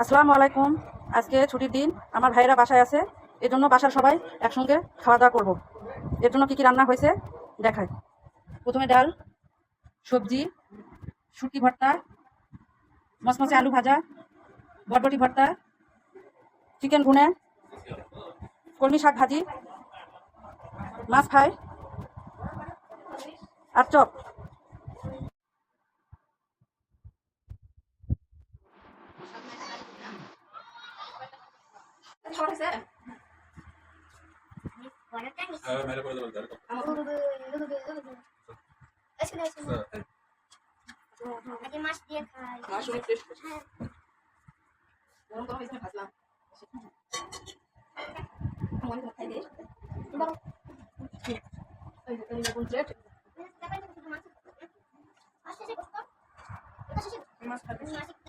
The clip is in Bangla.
আসসালামু আলাইকুম। আজকে ছুটির দিন, আমার ভাইয়েরা বাসায় আছে, এজন্য বাসার সবাই একসঙ্গে খাওয়া দাওয়া করবো। এর জন্য কি কি রান্না হয়েছে দেখাই। প্রথমে ডাল, সবজি, শুটকি ভর্তা, মচমচে আলু ভাজা, বরবটি ভর্তা, চিকেন ভুনে, কলমি শাক ভাজি, মাছ ফ্রাই আর চপ। মাছ দিয়ে খাই। মাছ অনেক টেস্ট হয়েছে। গরম গরম এখানে ভাজলাম। মাছ খাবে।